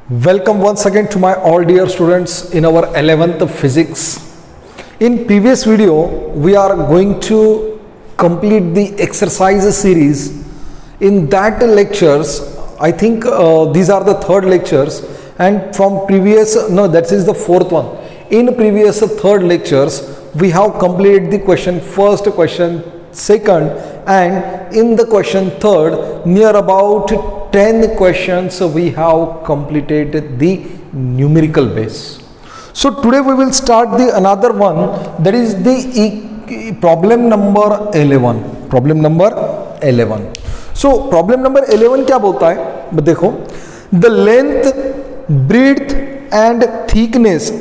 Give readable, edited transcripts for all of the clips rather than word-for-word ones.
Welcome once again to my all dear students in our 11th physics. In previous video, we are going to complete the exercise series. In that lectures, I think these are the third lectures, and from previous, that is the fourth one. In previous third lectures, we have completed the question first, question second, and in the question third, near about 10 questions we have completed the numerical base. So today we will start the another one, that is the problem number 11. Problem number 11. So problem number 11 क्या बोलता है, देखो, the length, breadth and thickness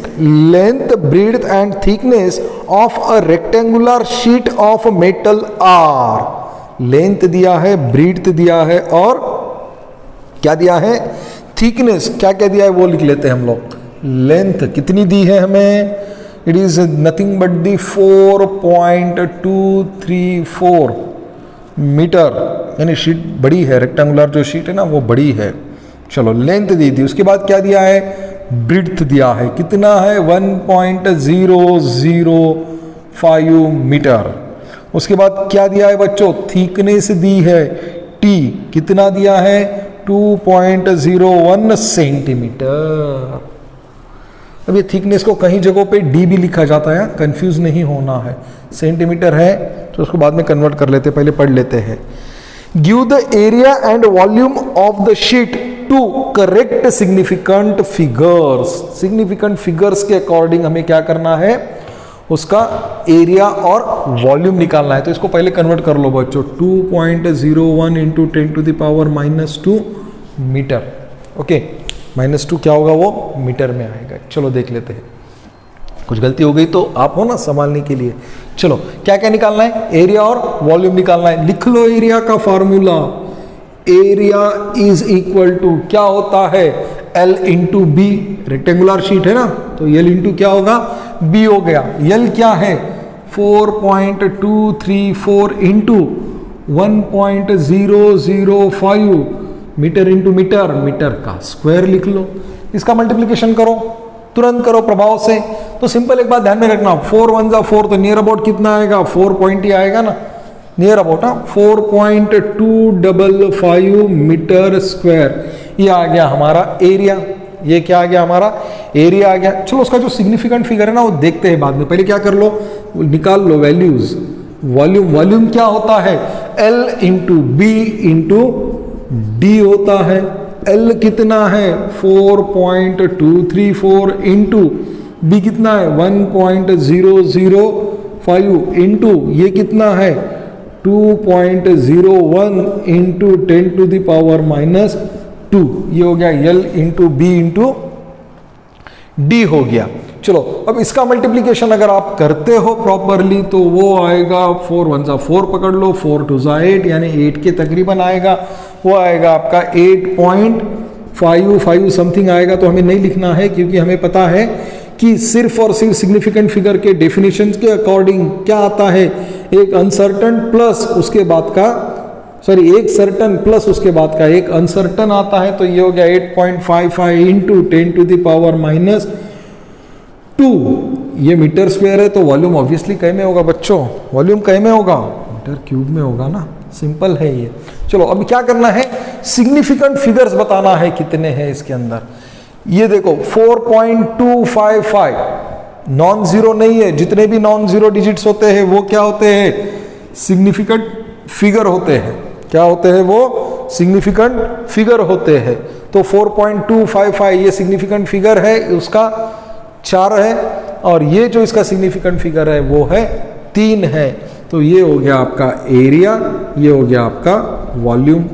of a rectangular sheet of metal are, length दिया है, breathe दिया है और क्या दिया है, थिकनेस क्या क्या दिया है वो लिख लेते हैं हम लोग. लेंथ कितनी दी है हमें, it is nothing but the 4.234 metre, यानी शीट बड़ी है, रेक्टेंगुलर जो शीट है ना वो बड़ी है. चलो लेंथ दी थी, उसके बाद क्या दिया है, ब्रीथ दिया है, कितना है 1.005 मीटर. उसके बाद क्या दिया है बच्चों, थिकनेस दी है, टी कितना दिया है 2.01 सेंटीमीटर. अब ये थिकनेस को कहीं जगहों पे डी भी लिखा जाता है, कंफ्यूज नहीं होना है. सेंटीमीटर है तो उसको बाद में कन्वर्ट कर लेते हैं, पहले पढ़ लेते हैं. Give the area and volume of the sheet to correct significant figures. Significant figures के अकॉर्डिंग हमें क्या करना है, उसका एरिया और वॉल्यूम निकालना है. तो इसको पहले कन्वर्ट कर लो बच्चों, 2.01 इंटू 10⁻⁻2 मीटर. ओके, -2 क्या होगा, वो मीटर में आएगा. चलो देख लेते हैं, कुछ गलती हो गई तो आप हो ना संभालने के लिए. चलो क्या क्या निकालना है, एरिया और वॉल्यूम निकालना है. लिख लो एरिया का formula, area is equal to क्या होता है, L into B. Rectangular sheet है ना, तो L इंटू क्या होगा, B हो गया. L क्या है 4.234 into 1.005 metre into metre, metre का स्क्वायर लिख लो. इसका मल्टीप्लिकेशन करो, तुरंत करो प्रभाव से. तो सिंपल एक बात ध्यान में रखना, 4 1 जा 4, तो नियर अबाउट कितना आएगा, 4 पॉइंट ही आएगा ना, नियर अबाउट 4.255 मीटर स्क्वायर. ये आ गया हमारा एरिया, ये क्या आ गया, हमारा एरिया आ गया. चलो उसका जो सिग्निफिकेंट फिगर है ना वो देखते हैं बाद में, पहले क्या कर लो, निकाल लो वैल्यूज. वॉल्यूम, वॉल्यूम क्या होता है, L into B into D होता है. L कितना है 4.234 इंटू बी कितना है 1.005 इंटू ये कितना है 2.01 इंटू 10⁻⁻2. ये हो गया L into B into D हो गया. चलो अब इसका मल्टीप्लीकेशन अगर आप करते हो प्रॉपरली तो वो आएगा 4 1 जा 4 पकड़ लो, 4 2 जा 8, यानी 8 के तकरीबन आएगा. वो आएगा आपका 8.55 समथिंग आएगा. तो हमें नहीं लिखना है क्योंकि हमें पता है कि सिर्फ और सिर्फ सिग्निफिकेंट फिगर के डेफिनेशन के अकॉर्डिंग क्या आता है, एक अनसर्टन प्लस उसके बाद का, सॉरी एक सर्टन प्लस उसके बाद का एक अनसर्टन आता है. तो ये हो गया 8.55 इंटू 10⁻⁻2. ये मीटर स्क्वायर है, तो वॉल्यूम ऑब्वियसली कै में होगा बच्चों, वॉल्यूम कै में होगा, मीटर क्यूब में होगा ना. सिंपल है ये. चलो अब क्या करना है, सिग्निफिकेंट फिगर्स बताना है कितने हैं इसके अंदर. ये देखो 4.255 नॉन जीरो नहीं है, जितने भी नॉन जीरो डिजिट्स होते हैं वो क्या होते हैं, सिग्निफिकेंट फिगर होते हैं. क्या होते हैं वो, सिग्निफिकेंट फिगर होते हैं. तो 4.255 ये सिग्निफिकेंट फिगर है, उसका 4 है, और ये जो इसका सिग्निफिकेंट फिगर है वो है 3 है. तो ये हो गया आपका एरिया, ये हो गया आपका वॉल्यूम,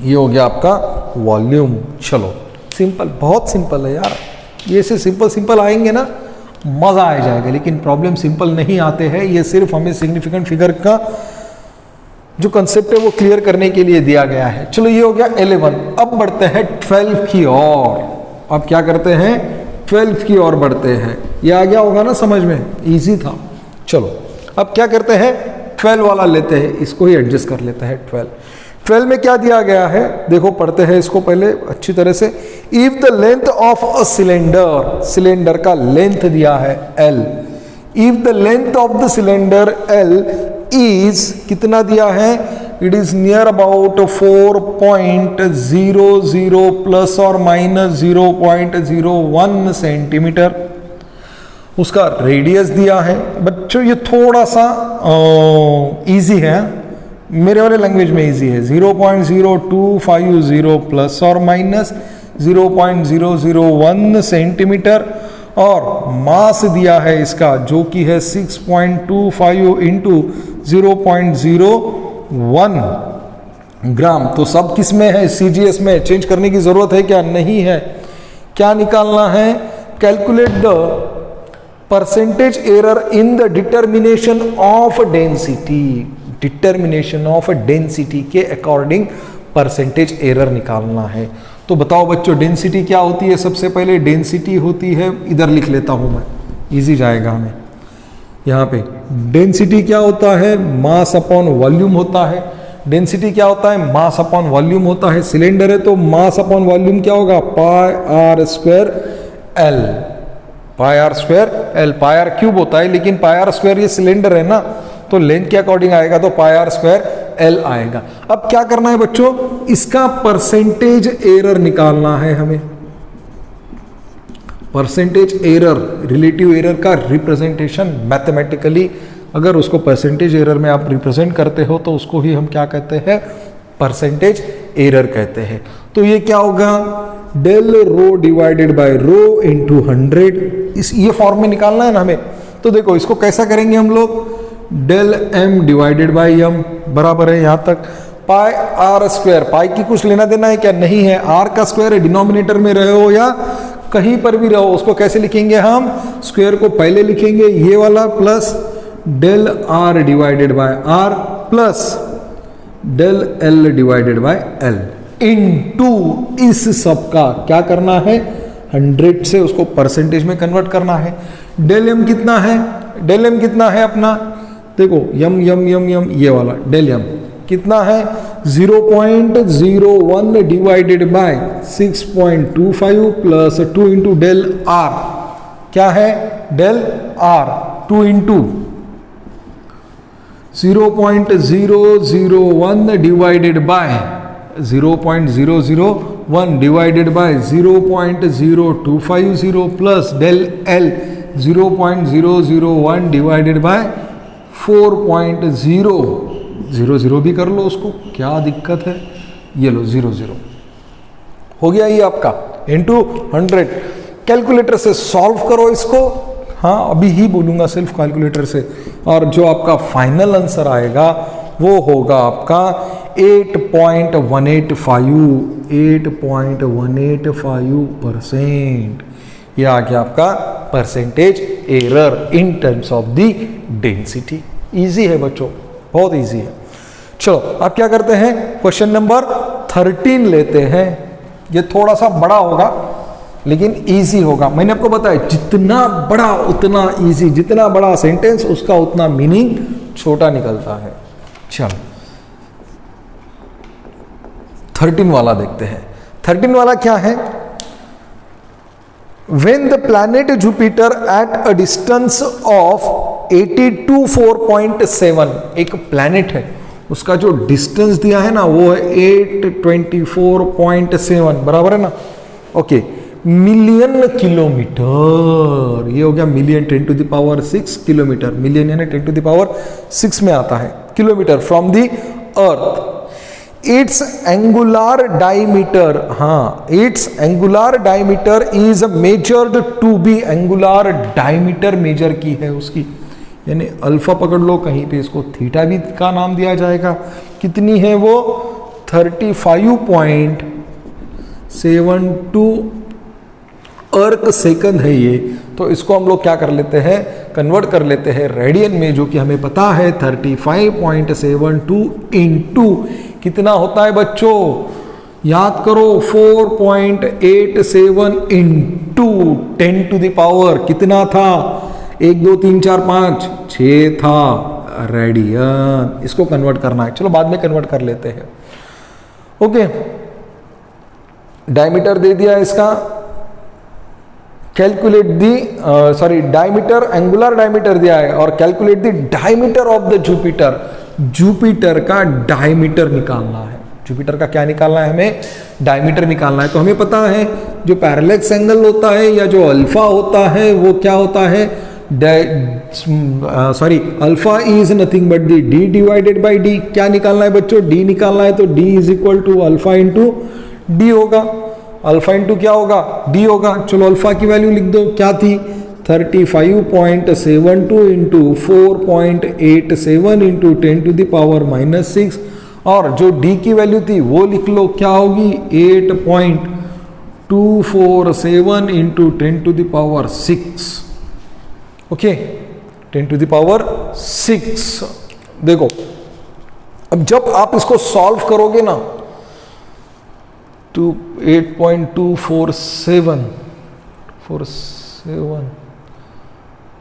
ये हो गया आपका वॉल्यूम. चलो सिंपल, बहुत सिंपल है यार. ये से सिंपल आएंगे ना मजा आ जाएगा, लेकिन प्रॉब्लम सिंपल नहीं आते हैं. ये सिर्फ हमें सिग्निफिकेंट फिगर का जो कंसेप्ट है वो क्लियर करने के लिए दिया गया है. चलो ये हो गया 11. अब बढ़ते हैं 12 की ओर. अब क्या करते हैं, 12 की ओर बढ़ते हैं. ये आ गया होगा ना समझ में, इजी था. चलो अब क्या करते हैं, 12 वाला लेते हैं, इसको ही एडजस्ट कर लेते हैं. 12 में क्या दिया गया है, देखो पढ़ते हैं इसको पहले अच्छी तरह से। If the length of a cylinder, cylinder का लेंथ दिया है L, if the length of the cylinder L is कितना दिया है, it is near about 4.00 plus और माइनस 0.01 सेंटीमीटर, उसका रेडियस दिया है। बच्चों ये थोड़ा सा इजी है, मेरे वाले लैंग्वेज में इजी है, 0.0250 प्लस और माइनस 0.001 सेंटीमीटर, और मास दिया है इसका जो कि है 6.25 इंटू 0.01 ग्राम। तो सब किस में है, CGS में। चेंज करने की जरूरत है क्या, नहीं है। क्या निकालना है, calculate the percentage error in the determination of density, determination of density के अकॉर्डिंग परसेंटेज एरर निकालना है। तो बताओ बच्चों डेंसिटी क्या होती है, सबसे पहले डेंसिटी होती है, इधर लिख लेता हूं मैं, इजी जाएगा हमें। यहाँ पे डेंसिटी क्या होता है, मास अपॉन वॉल्यूम होता है। डेंसिटी क्या होता है, मास अपॉन वॉल्यूम होता है। सिलेंडर है तो मास अपॉन वॉल्यूम क्या होगा, pi R square L, pi R square L. Pi R cube होता है लेकिन पाई आर स्क्वायर ये सिलेंडर है ना, तो लेंथ के अकॉर्डिंग आएगा तो पाई आर स्क्वायर एल आएगा। अब क्या करना है बच्चों, इसका परसेंटेज एरर निकालना है हमें। परसेंटेज एरर, रिलेटिव एरर का रिप्रेजेंटेशन मैथमेटिकली, अगर उसको परसेंटेज एरर में आप रिप्रेजेंट करते हो तो उसको ही हम क्या कहते हैं, परसेंटेज एरर कहते हैं। तो ये क्या होगा, del rho divided by rho into 100, इस ये फॉर्म में निकालना है ना हमें। तो देखो इसको कैसा करेंगे हम लोग, del M divided by M बराबर है यहां तक पाई आर स्क्वायर। पाई की कुछ लेना देना है क्या, नहीं है। आर का स्क्वायर है, डिनोमिनेटर में रहे हो या कहीं पर भी रहो, उसको कैसे लिखेंगे हम, स्क्वायर को पहले लिखेंगे ये वाला plus del R divided by R plus del L divided by L into इस सब का क्या करना है, 100 से उसको परसेंटेज में कन्वर्ट करना है। डेल एम कितना है, डेल एम कितना है अपना, देखो यम यम यम यम ये वाला डेल एम कितना है, 0.01 divided by 6.25 plus 2 into del R, क्या है del R, 2 into 0.001 divided by 0.001 divided by 0.0250 plus del L 0.001 divided by 4.000 भी कर लो उसको, क्या दिक्कत है, ये लो 00 हो गया ये आपका इंटू 100। कैलकुलेटर से सॉल्व करो इसको, हाँ अभी ही बोलूंगा सिर्फ कैलकुलेटर से, और जो आपका फाइनल आंसर आएगा वो होगा आपका 8.185%। ये आ गया आपका percentage error in terms of the density. Easy है बच्चों, बहुत इजी है। चलो अब क्या करते हैं, क्वेश्चन नंबर 13 लेते हैं। ये थोड़ा सा बड़ा होगा लेकिन इजी होगा। मैंने आपको बताया जितना बड़ा उतना इजी, जितना बड़ा सेंटेंस उसका उतना मीनिंग छोटा निकलता है। चलो 13 वाला देखते हैं। 13 वाला क्या है, When the planet Jupiter at a distance of 824.7, एक प्लैनेट है उसका जो डिस्टेंस दिया है ना वो है 824.7 बराबर है ना, ओके, मिलियन किलोमीटर, ये हो गया million 10 to the power 6 kilometre, million यानी 10 to the power 6 में आता है kilometre from the earth. It's angular diameter, हाँ it's angular diameter is measured to be, angular diameter measure की है उसकी, यानी अल्फा पकड़ लो कहीं पे, इसको थीटा भी का नाम दिया जाएगा। कितनी है वो, 35.72 अर्क सेकंड है ये। तो इसको हम लोग क्या कर लेते हैं, कन्वर्ट कर लेते हैं रेडियन में, जो कि हमें पता है 35.72 इंटू कितना होता है बच्चों, याद करो 4.87 इंटू 10 to the power कितना था, 1 2 3 4 5 6 था रेडियन। इसको कन्वर्ट करना है, चलो बाद में कन्वर्ट कर लेते हैं। ओके, डायमीटर दे दिया इसका, calculate the diameter, angular diameter दिया है, और calculate the diameter of the Jupiter. Jupiter का डायमीटर निकालना है। जुपिटर का क्या निकालना है? हमें डायमीटर निकालना है। तो हमें पता है जो पैरेलैक्स एंगल होता है या जो अल्फा होता है वो क्या होता है? Alpha is nothing but the D divided by D. क्या निकालना है बच्चों? डी निकालना है। तो D is equal to alpha into D होगा। अल्फा इंटू क्या होगा? डी होगा। चलो अल्फा की वैल्यू लिख दो, क्या थी? 35.72 into 4.87 into 10 to the power -6, और जो डी की वैल्यू थी वो लिख लो, क्या होगी? 8.247 into 10 to the power 6। Okay, 10 to the power 6। देखो, अब जब आप इसको सॉल्व करोगे ना, तो 8.247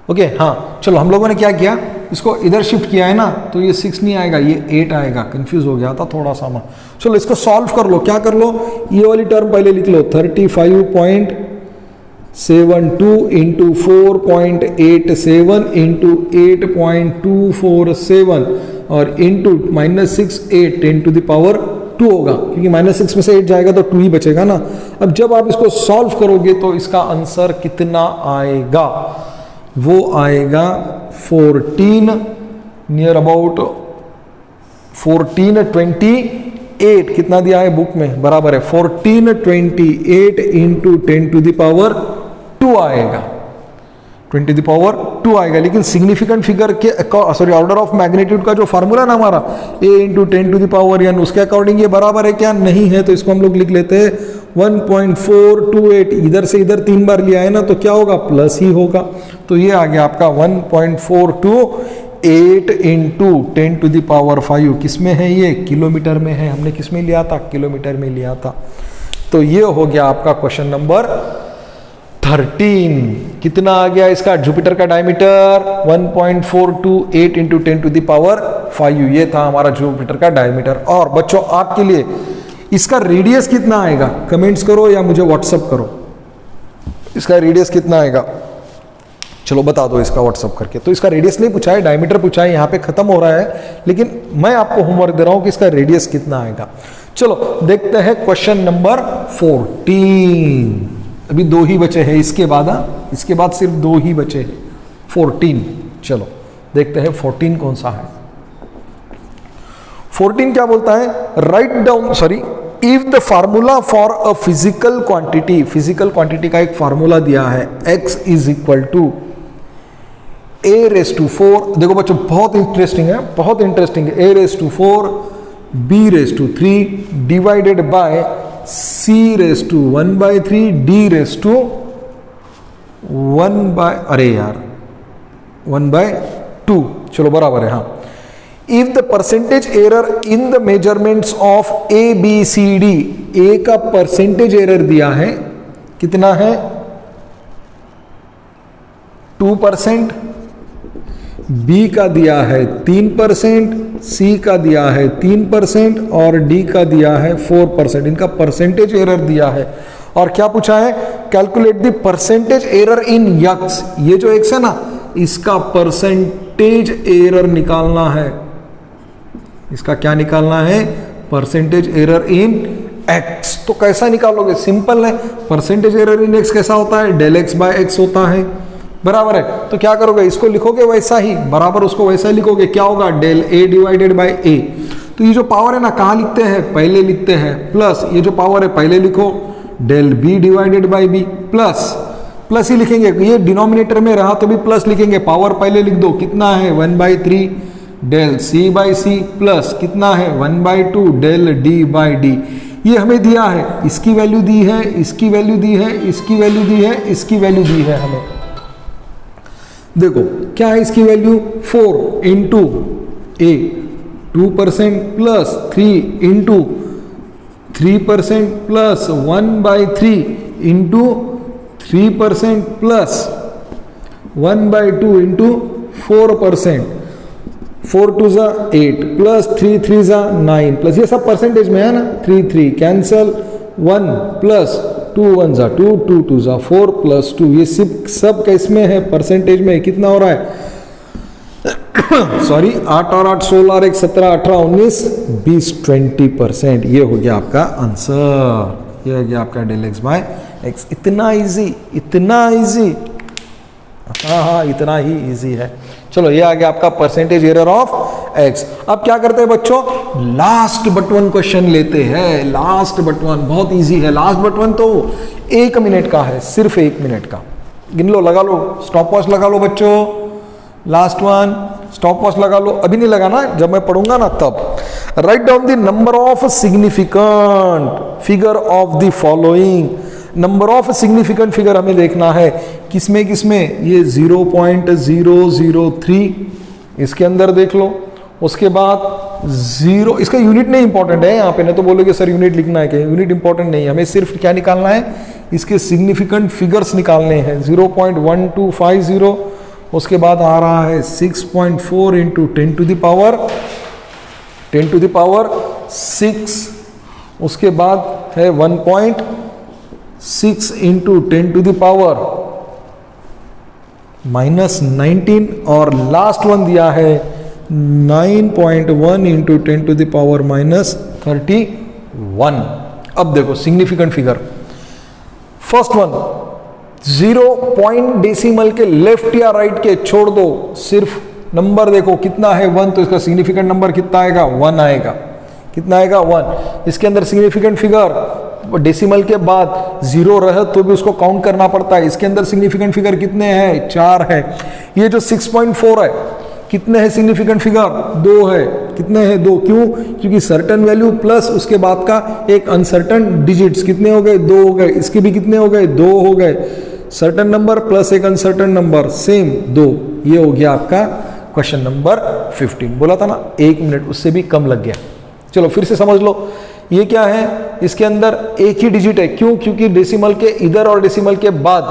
ओके, हाँ चलो, हम लोगों ने क्या किया, इसको इधर शिफ्ट किया है ना, तो ये 6 नहीं आएगा, ये 8 आएगा। कंफ्यूज हो गया था थोड़ा सा मैं। चलो इसको सॉल्व कर लो। क्या कर लो? ये वाली टर्म पहले लिख लो, 35.72 इंटू 4.87 इंटू 8.247 और इंटू -6, 8, 10 टू द पावर 2 होगा, क्योंकि -6 में से 8 जाएगा तो 2 ही बचेगा ना। अब जब आप इसको सॉल्व करोगे तो इसका आंसर कितना आएगा? वो आएगा 14, नियर अबाउट 1428। कितना दिया है बुक में? बराबर है 1428 इंटू 10 टू द पावर 2 आएगा, 20 टू द पावर 2 आएगा। लेकिन सिग्निफिकेंट फिगर के ऑर्डर ऑफ मैग्नीट्यूड का जो फार्मूला ना हमारा a into 10 to the power n, उसके अकॉर्डिंग ये बराबर है क्या? नहीं है। तो इसको हम लोग लिख लेते हैं 1.428। इधर से इधर 3 बार लिया है ना, तो क्या होगा? प्लस ही होगा। तो ये आ गया आपका 1.428 इंटू 10 टू द पावर 5। किस में है ये? किलोमीटर में है। हमने किस में लिया था? किलोमीटर में लिया था। तो ये हो गया आपका क्वेश्चन नंबर 13। कितना आ गया इसका? जुपिटर का diameter 1.428 into 10 to the power 5। ये था हमारा जुपिटर का डायमीटर। और बच्चों, आपके लिए इसका रेडियस कितना आएगा? कमेंट्स करो या मुझे व्हाट्सअप करो। इसका रेडियस कितना आएगा? चलो बता दो इसका व्हाट्सअप करके। तो इसका रेडियस नहीं पूछा है, डायमीटर पूछा है। यहाँ पे खत्म हो रहा है, लेकिन मैं आपको होमवर्क दे रहा हूं कि इसका रेडियस कितना आएगा। चलो देखते हैं क्वेश्चन नंबर 14। अभी 2 ही बचे हैं इसके बाद। इसके बाद सिर्फ 2 ही बचे हैं, 14। चलो देखते हैं 14 कौन सा है। 14 क्या बोलता है? Write down, if the formula for a physical quantity, physical quantity का एक फार्मूला दिया है, x is equal to a⁴। देखो बच्चों, बहुत इंटरेस्टिंग है, बहुत इंटरेस्टिंग है। a⁴ b⁴ divided by c⁴ d⁴ 1/2। चलो बराबर है। हाँ, if the percentage error in the measurements of ABCD, ए का परसेंटेज एरर दिया है, कितना है? 2%, बी का दिया है 3%, सी का दिया है 3% और डी का दिया है 4%। इनका परसेंटेज एरर दिया है। और क्या पूछा है? Calculate the percentage error in x. ये जो एक्स है ना, इसका परसेंटेज एरर निकालना है। इसका क्या निकालना है? Percentage error in x. तो कैसा निकालोगे? सिंपल है। परसेंटेज एरर इन एक्स कैसा होता है? डेल एक्स बाय एक्स होता है, बराबर है। तो क्या करोगे? इसको लिखोगे वैसा ही, बराबर उसको वैसा ही लिखोगे। क्या होगा? डेल ए डिवाइडेड बाय ए। तो ये जो पावर है ना, कहाँ लिखते हैं? पहले लिखते हैं, प्लस ये जो पावर है पहले लिखो, del B divided by B, plus ही लिखेंगे। ये डिनोमिनेटर में रहा तो भी प्लस लिखेंगे। पावर पहले लिख दो, कितना है? 1/3 del C by C, plus कितना है? 1/2 डेल डी बाई डी। ये हमें दिया है, इसकी वैल्यू दी है, इसकी वैल्यू दी है, इसकी वैल्यू दी है, इसकी वैल्यू दी है हमें। देखो क्या है इसकी वैल्यू? 4 इंटू ए 2% plus 3 into 3% plus 1/3 into 3% plus 1/2 into 4%। 4 2 जा 8 प्लस 3 3 जा 9 प्लस ये सब परसेंटेज में है ना, 3 3 कैंसल, 1 प्लस 2 1 जा 2 2 2 जा 4 प्लस 2, ये सब किस में है, परसेंटेज में। कितना हो रहा है सॉरी 8 और 8 16 और 1 17 18 19 20 20%। ये हो गया आपका आंसर, ये हो गया आपका डेल एक्स बाय एक्स। इतना इजी, इतना इजी, हाँ इतना ही इजी है। चलो ये आ गया आपका परसेंटेज एरर ऑफ एक्स। अब क्या करते हैं बच्चों, लास्ट बट वन क्वेश्चन लेते हैं। लास्ट बट वन बहुत इजी है। लास्ट बट वन तो 1 मिनट का है, सिर्फ 1 मिनट का। गिन लो, लगा लो, स्टॉप वॉच लगा लो बच्चों। लास्ट वन, स्टॉप वॉच लगा लो। अभी नहीं लगाना, जब मैं पढ़ूंगा ना तब। Write down the number of significant figure of the following. Number of significant figure हमें देखना है, किसमें किसमें, ये 0.003 इसके अंदर देख लो। उसके बाद 0, इसका यूनिट नहीं इंपॉर्टेंट है यहाँ पे, ना तो बोलोगे सर यूनिट लिखना है क्या, यूनिट इंपॉर्टेंट नहीं है, हमें सिर्फ क्या निकालना है, इसके सिग्निफिकेंट फिगर्स निकालने हैं। 0.1250, उसके बाद आ रहा है 6.4 इंटू 10 टू द पावर 6, उसके बाद है 1.6 इंटू 10 टू द पावर -19, और लास्ट वन दिया है 9.1 इंटू 10 टू द पावर -31। अब देखो significant figure, first one 0 point decimal के लेफ्ट या राइट के छोड़ दो, सिर्फ नंबर देखो कितना है 1, तो इसका सिग्निफिकेंट नंबर कितना आएगा, 1 आएगा। कितना आएगा, 1। इसके अंदर सिग्निफिकेंट फिगर डेसिमल के बाद 0 रहे तो भी उसको काउंट करना पड़ता है। इसके अंदर सिग्निफिकेंट फिगर कितने हैं, 4 है। ये जो 6.4 है, कितने हैं सिग्निफिकेंट फिगर, 2 है। कितने हैं, 2, क्यों, क्योंकि सर्टेन वैल्यू प्लस उसके बाद का एक अनसर्टेन डिजिट्स, कितने हो गए, 2 हो गए। इसके भी कितने हो गए, 2 हो गए। सर्टेन नंबर प्लस एक अनसर्टेन नंबर, सेम 2। ये हो गया आपका क्वेश्चन नंबर 15। बोला था ना 1 मिनट, उससे भी कम लग गया। चलो फिर से समझ लो, ये क्या है, इसके अंदर एक ही डिजिट है, क्यों, क्योंकि डेसिमल के इधर और डेसिमल के बाद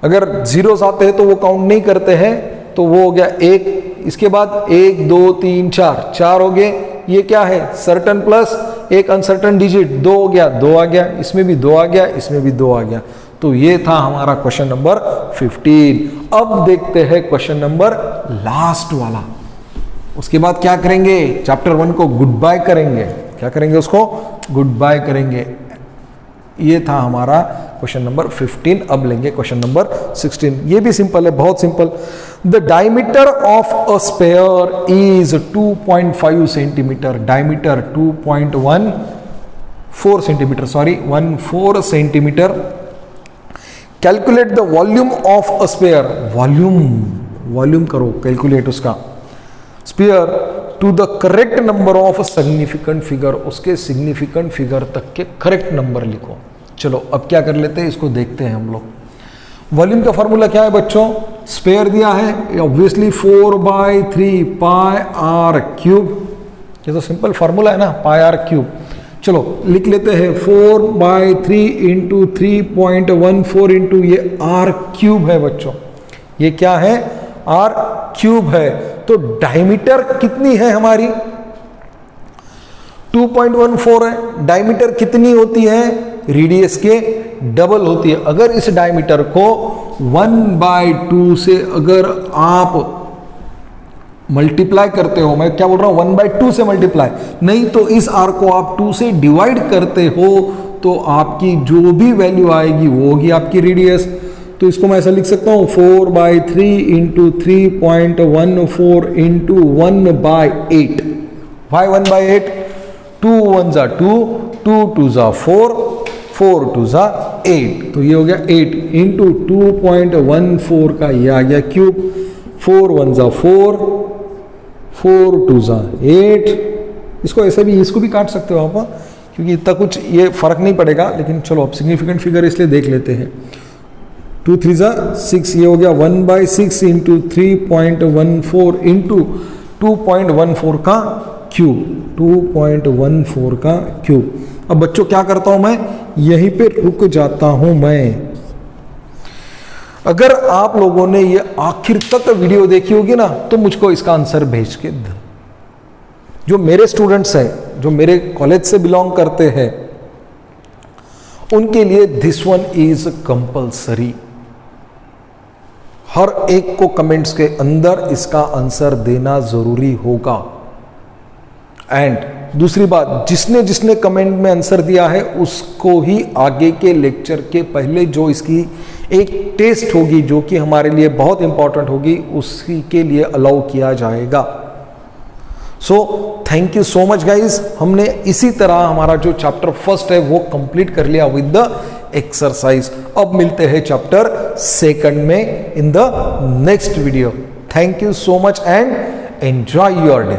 अगर जीरोस आते हैं तो वो काउंट नहीं करते हैं, तो वो हो गया 1। इसके बाद 1 2 3 4 हो गए। ये क्या है, सर्टन प्लस एक अनसर्टन डिजिट, 2 हो गया, 2 आ गया। इसमें भी 2 आ गया, इसमें भी 2 आ गया। तो ये था हमारा क्वेश्चन नंबर 15। अब देखते हैं क्वेश्चन नंबर लास्ट वाला। उसके बाद क्या करेंगे, चैप्टर 1 को गुड बाय करेंगे। क्या करेंगे, उसको गुड बाय करेंगे। ये था हमारा क्वेश्चन नंबर 15। अब लेंगे क्वेश्चन नंबर 16। ये भी सिंपल है, बहुत simple. The diameter of a sphere is 2.5 centimetre. Diameter 2.14 centimetre, sorry 14 centimetre. Calculate the volume of a sphere. Volume करो, कैलकुलेट उसका। Sphere to the correct number of significant figure. उसके significant figure तक के correct number लिखो। चलो अब क्या कर लेते हैं, इसको देखते हैं हम लोग। वॉल्यूम का फॉर्मूला क्या है बच्चों, स्फीयर दिया है ऑब्वियसली 4/3 पाई आर क्यूब। ये तो सिंपल फॉर्मूला है ना, पाई आर क्यूब। चलो लिख लेते हैं 4/3 इंटू 3.14 इंटू ये आर क्यूब है बच्चों। ये क्या है, आर क्यूब है। तो डायमीटर कितनी है हमारी, 2.14 है। डायमीटर कितनी होती है, रेडियस के डबल होती है। अगर इस डायमीटर को 1/2 से अगर आप मल्टीप्लाई करते हो, मैं क्या बोल रहा हूं, 1/2 से मल्टीप्लाई नहीं, तो इस आर को आप 2 से डिवाइड करते हो तो आपकी जो भी वैल्यू आएगी वो होगी आपकी रेडियस। तो इसको मैं ऐसा लिख सकता हूं 4/3 इंटू 3.14 इंटू 1/8। वाई 1/8, 2 1 जा 2, 2 2 जा 4, 4 2 जा 8। तो ये हो गया 8 इंटू 2.14 का ये आ गया क्यूब। 4 1 जा 4, 4 2 जा 8। इसको ऐसे भी, इसको भी काट सकते हो आप, क्योंकि इतना कुछ ये फर्क नहीं पड़ेगा। लेकिन चलो अब सिग्निफिकेंट फिगर इसलिए देख लेते हैं। 2 3 जा 6, ये हो गया 1/6 इंटू 3.14 इंटू 2.14 का क्यूब। 2.14 का क्यूब। अब बच्चों क्या करता हूं मैं, यहीं पे रुक जाता हूं मैं। अगर आप लोगों ने ये आखिर तक वीडियो देखी होगी ना, तो मुझको इसका आंसर भेज के दो। जो मेरे स्टूडेंट्स हैं, जो मेरे कॉलेज से बिलोंग करते हैं, उनके लिए दिस वन इज कंपल्सरी। हर एक को कमेंट्स के अंदर इसका आंसर देना जरूरी होगा। एंड दूसरी बात, जिसने जिसने कमेंट में आंसर दिया है उसको ही आगे के लेक्चर के पहले जो इसकी एक टेस्ट होगी, जो कि हमारे लिए बहुत इंपॉर्टेंट होगी, उसी के लिए अलाउ किया जाएगा। So thank you so much guys. हमने इसी तरह हमारा जो चैप्टर फर्स्ट है वो कंप्लीट कर लिया विद द एक्सरसाइज। अब मिलते हैं चैप्टर सेकंड में in the next video. Thank you so much and enjoy your day.